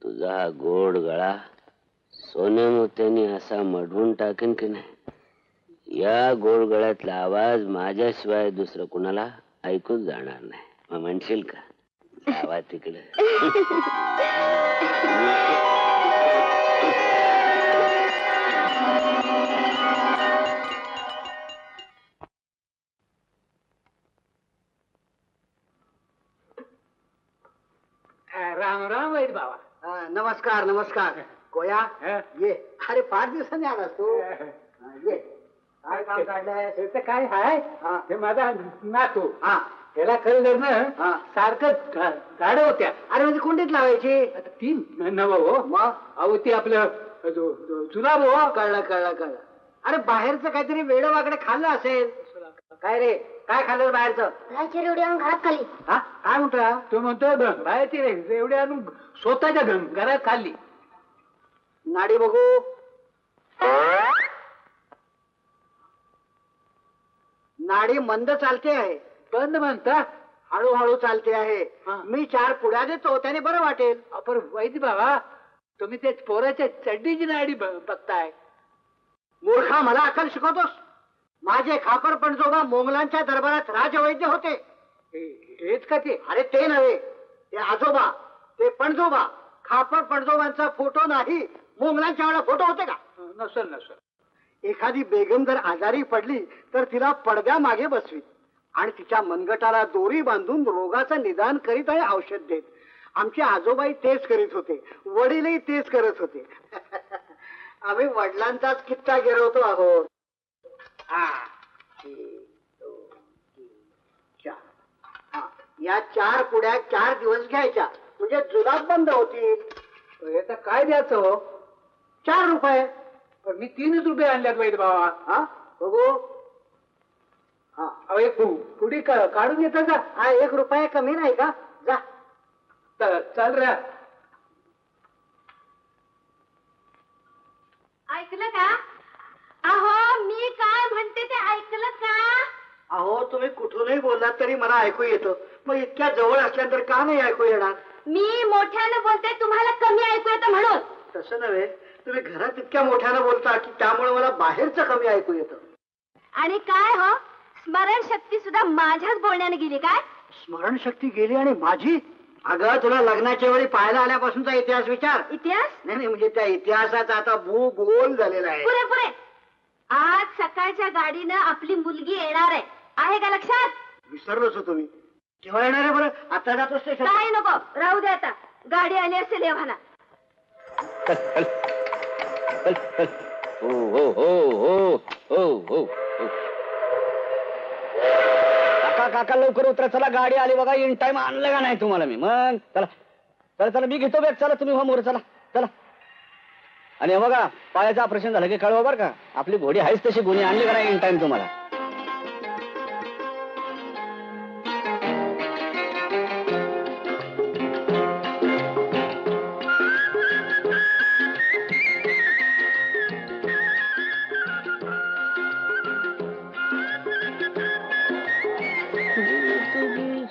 तुझा हा गोड गळा सोन्या मोत्याने असा मडवून टाकेन की नाही, या गोड गळ्यातला आवाज माझ्याशिवाय दुसरं कुणाला ऐकूच जाणार नाही. मग म्हणशील का जावा तिकडे. राम राम वैद बाबा. नमस्कार नमस्कार. गोया ये. अरे 5 दिवसांनी आलास तू. ये. काय काम काढलंय? त्याचं काय हाय, हे माझा नातू. हा त्याला खरं जर ना सारखं झाडं होत्या. अरे म्हणजे कुंडीत लावायची. आता ती नव हो. मग अहो ती आपलं जुलाब हो. कळलं कळलं कळलं. अरे बाहेरचं काहीतरी वेडं वाकडे खाल्लं असेल. काय रे, काय खाल्लं बाहेरचं? घरात खाली. हा काय म्हणतोय? तो म्हणतो बाहेरची रे एवढी आणून स्वतःच्या घरात खाल्ली. नाडी बघू. नाडी मंद चालते आहे. बंद म्हणता? हळूहळू चालते आहे. हा. मी 4 पुड्या देतो, त्याने बरं वाटेल. पण वैद बाबा तुम्ही ते पोराच्या चड्डीची नाडी बघताय. मूर्खा, मला अक्कल शिकवतोस? माझे खापर पणजोबा मोंगलांच्या दरबारात राजवैद्य होते. हेच का ते? अरे ते नव्हे, ते आजोबा, ते पणजोबा. खापर पणजोबांचा फोटो नाही, मोंगलांच्या वेळेला फोटो होते का? नसल नसल. एखादी बेगम जर आजारी पडली तर तिला पडद्या मागे बसवीत आणि तिच्या मनगटाला दोरी बांधून रोगाचं निदान करीत आणि औषध देत. आमचे आजोबाई तेच करीत होते, वडीलही तेच करत होते. आम्ही वडिलांचाच किस्सा गिरवतो आहोत. हा 1, 2, 3, 4. हा, या 4 पुड्या 4 दिवस घ्यायच्या, म्हणजे जुलाब बंद होतील. याचा काय द्यायचं हो? 4 रुपये. पण मी 3च रुपये आणल्यात वैद बाबा. हा बघू. हा अहो एक पुढी काढून येतं का? हा 1 रुपया कमी नाही का? जा. चाल रे. ऐकलं का? अहो मी काय म्हणते ते ऐकलं का? अहो तुम्ही कुठूनही बोललात तरी मला ऐकू येतं. मग इतक्या जवळ असल्यानंतर का नाही ऐकू येणार? मी मोठ्यानं बोलते, तुम्हाला कमी ऐकू येतं म्हणून. तसं नव्हे, तुम्ही घरात इतक्या मोठ्यानं बोलता की त्यामुळे मला बाहेरचं कमी ऐकू येतं. आणि काय हो, स्मरणशक्ती सुद्धा माझ्याच बोलण्याने गेली काय? स्मरणशक्ती गेली आणि माझी? अगं तुला लग्नाच्या वेळी पाहायला आल्यापासूनचा इतिहास विचार. इतिहास? नाही म्हणजे त्या इतिहासाचा आता भूगोल झालेला आहे. पुरे पुरे. आज सकाळच्या गाडीनं आपली मुलगी येणार आहे का लक्षात? विसरलोच हो तुम्ही. केव्हा येणार आहे बरं? आता जातो स्टेशन. काय नको, राहू दे आता. गाडी आली असेल एव्हाना. हो हो हो हो हो हो. काका काका लवकर उतरा, चला गाडी आली बघा. इन टाइम आणलं का नाही तुम्हाला मी? मग चला चला चला, मी घेतो बॅग. चला तुम्ही हो मोर, चला चला. आणि हे बघा, पायाचं ऑपरेशन झालं की कळवा बरं का. आपली घोडी आहेच तशी, गुन्हे आणली का नाही इन टाइम तुम्हाला.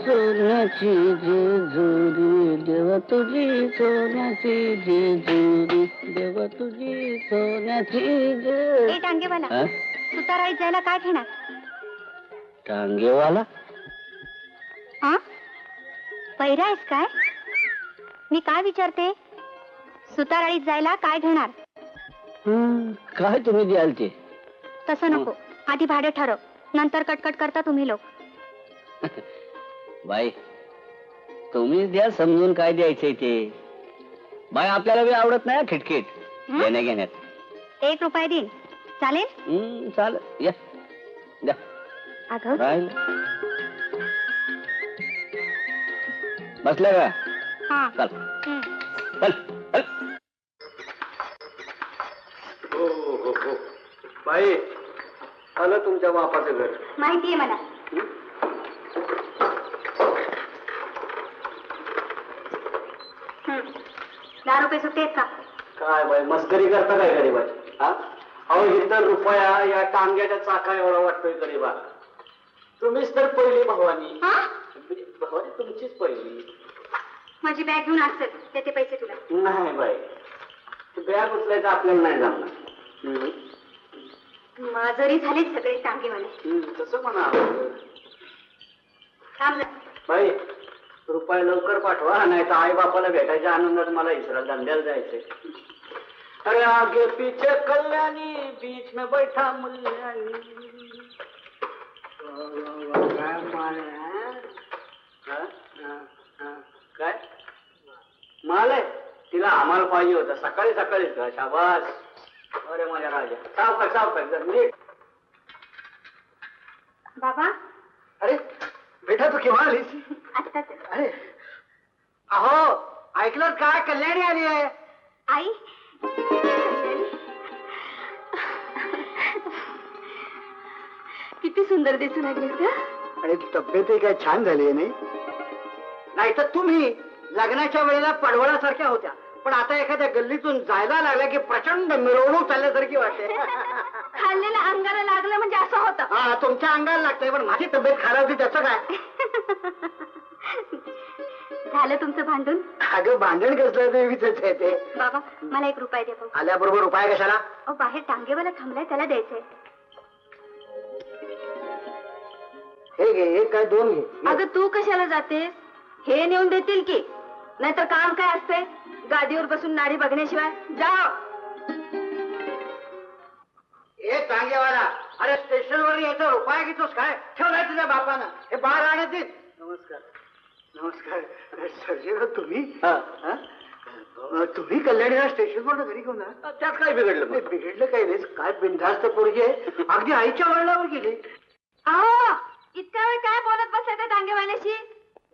सोन्याची जेजुरी देवा तुझी, सोन्याची जेजुरी देवा तुझी, सोन्याची जेजुरी. ए टांगेवाला, सुताराळीत जायला काय घेणार? टांगेवाला? हा, पैरा आहेस काय? मी काय विचारते, सुताराळीत जायला काय घेणार? काय तुम्ही द्याल ते? तसं नको, आधी भाडे ठरव, नंतर कटकट करता तुम्ही लोक. बाई तुम्हीच द्या समजून काय द्यायचंय ते. बाई आपल्याला बी आवडत नाही खिटखिट देण्या घेण्यात. 1 रुपया देईन, चालेल? चालेल, या द्या. अगं बसल्या का? हा चल चल चल. हो. बाई आलं तुमच्या बापाचं घर. माहितीये मला. 10 रुपये सुट्टे आहेत का? काय बाई मस्करी करता काय गरीबा? हा अहो इतर रुपया या टांग्याच्या चाका एवढा वाटतोय गरीबा. तुम्हीच तर पहिली भवानी. भवानी तुमचीच पहिली. माझी बॅग घेऊन असेल त्याचे पैसे तुला. नाही बाई, बॅग उचलायचं आपल्याला नाही जमणार. माजरी झालीच सगळे टांगेवाले. तसं म्हणा थांब बाई, रुपये लवकर पाठवा, नाही तर आई बापाला भेटायच्या आनंदात मला इस्रायल धंद्याला जायचंय. अरे आगे पीछे कल्याणी, बीच में बैठा मुल्ल्यानी. काय माल आहे? तिला आम्हाला पाहिजे होता सकाळी सकाळीच का? शाबास. अरे माझ्या राजा, सावकाश जर नीट. बाबा. अरे बेटा, तू केव्हा आलीस? आत्ताच. अरे अहो, ऐकलं काय? कल्याणी आली आहे. आई. किती सुंदर दिसून लागली का? आणि तब्येतही काय छान झाली आहे नाही? नाहीतर तुम्ही लग्नाच्या वेळेला पडवळासारख्या होत्या, पण आता एखाद्या गल्लीतून जायला लागल्या की प्रचंड मिरवणूक चालल्यासारखी वाटते. खाल्लेलं अंगाला लागलं म्हणजे असं होतं. हा, तुमच्या अंगाला लागतंय, पण माझी तब्येत खराब होती त्याचं काय? झालं तुमचं भांडून? अगं भांडण कसलं देवीच आहे ते. बाबा, मला 1 रुपया दे भाऊ. आल्याबरोबर उपाय कशाला? अहो, बाहेर टांगेवाला थांबलाय, त्याला द्यायचंय. हे घे, एक काय 2 घे. अगं तू कशाला जातेस? हे नेऊन देतील की, नाहीतर काम काय असतंय गादीवर बसून नाडी बघण्याशिवाय? जा. हे टांगेवाला, अरे स्टेशनवर यायचा उपाय घेतोस काय? ठेवलाय तुझ्या बापानं. हे बाहेर आणत. नमस्कार. नमस्कार. सर्जेराव, तुम्ही? तुम्ही कल्याणीला स्टेशनवर घरी घेऊन ना? त्यात काय बिघडलं? बिघडलं काही नाही. काय बिनधास्त पोरगी आहे, अगदी आईच्या वडिलावर गेली. अहो, इतका वेळ काय बोलत बसायचं टांगेवाल्याशी?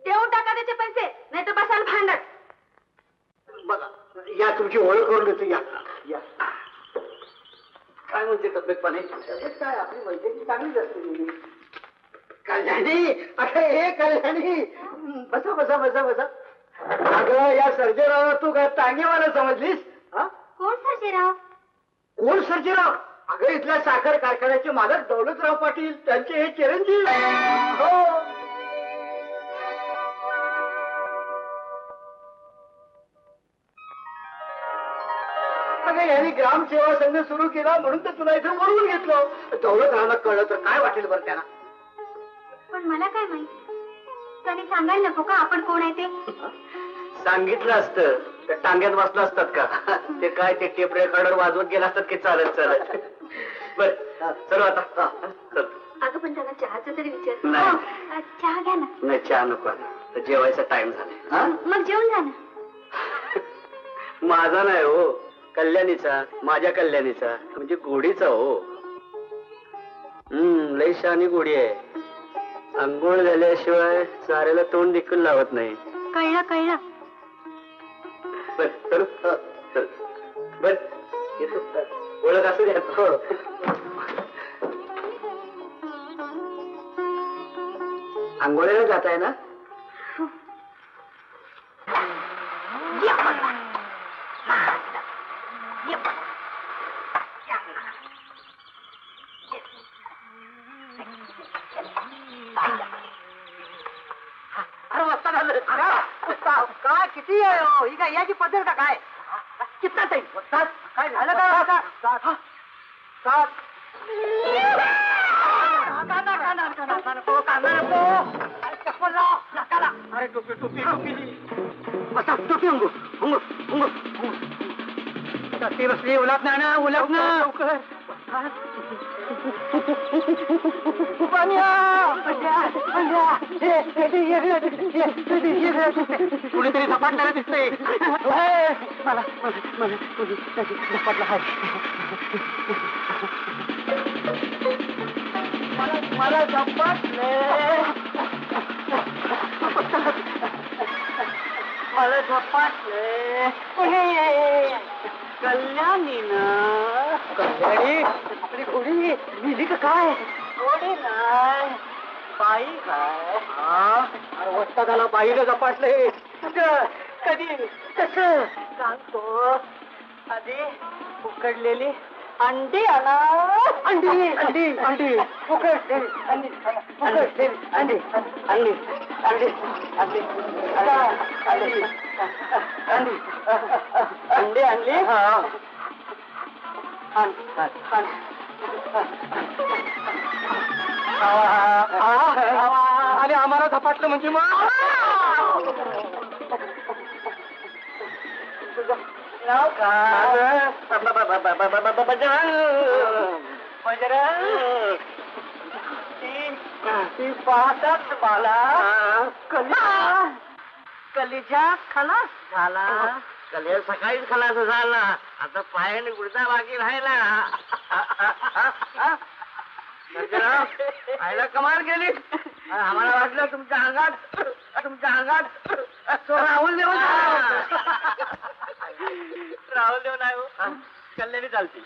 देऊन टाका त्याचे पैसे, नाही तर बसाल भांडत. बघा, या तुमची ओळख करून देतो. या या. काय म्हणते तब्येत पाणी? तब्येत काय, आपली वैद्यकीय चांगलीच असते. कल्याणी, अगं हे कल्याणी, बसा बसा बसा बसा. अगं या सर्जेराव तू काय टांगेवाला समजलीस? कोण सर्जेराव? कोण सर्जेराव? अगं इथल्या साखर कारखान्याचे मालक दौलतराव पाटील, त्यांचे हे चिरंजीव. हो. अगं यांनी ग्रामसेवा संघ सुरू केला म्हणून तर तुला इथे बोलवून घेतलं. दौलतरावला कळलं तर काय वाटेल बरं त्यांना? पण मला काय माहित? त्यांनी सांगायला नको का आपण कोण आहे ते? सांगितलं असतं तर टांग्यात बसलं असतात का? ते काय ते टेप रेकॉर्डर वाजवत गेला असतात की चालत चालत. बर चलो आता. अगं पण त्यांना चहाचा तरी विचार. नाही. हो, चहा घ्या ना. नाही, चहा नको आता. तर जेवायचा टाइम झाला. मग जेवून जा ना. माझा नाही हो, कल्याणीचा, माझ्या कल्याणीचा, म्हणजे गोडीचा हो. लई शानी गोडी आहे. अंघोळ झाल्याशिवाय साऱ्याला तोंड देखील लावत नाही. कळलं कळलं. बर चल चल. बर येतो. ओळख असू द्या. आंघोळीला जात आहे ना? काय किती आहे हो? ही काय याची पद्धत का काय? कितना टाइम? काय झालं का? अरे टोपी टोपी टोपी बसा. टोपी अंगू अंगू अंगू बसली. उलट ना ना, उलट ना लवकर. कुणीतरी झपाटणारा दिसतंय. मला झपाटला आहे. मला झपाटले. मला झपाटले. कल्याणी ना? कल्याणी आपली घोडी गेली का काय? घोडी नाही, बाई काय? अरे वस्ता झाला, बाईला झपाटले. कधी कसं सांगतो? आधी उकडलेली अंडी आणा. अंडी अंडी अंडी उकडलेली अंडी उकडलेली अंडी अंडी अंडी अंडी अंडी अंडी आणली आणि आम्हाला झपाटलं म्हणजे मग नाव काय बजरंग ती पाहतात मला कलिजा खलास झाला. कलिजा सकाळीच खलास झाला. आता पायाने गुडता बाकी राहिला. आयला कमाल केली. आम्हाला वाटलं तुमच्या अंगात तो राहुल देव राहुल देव नाही कल्याणी चालते.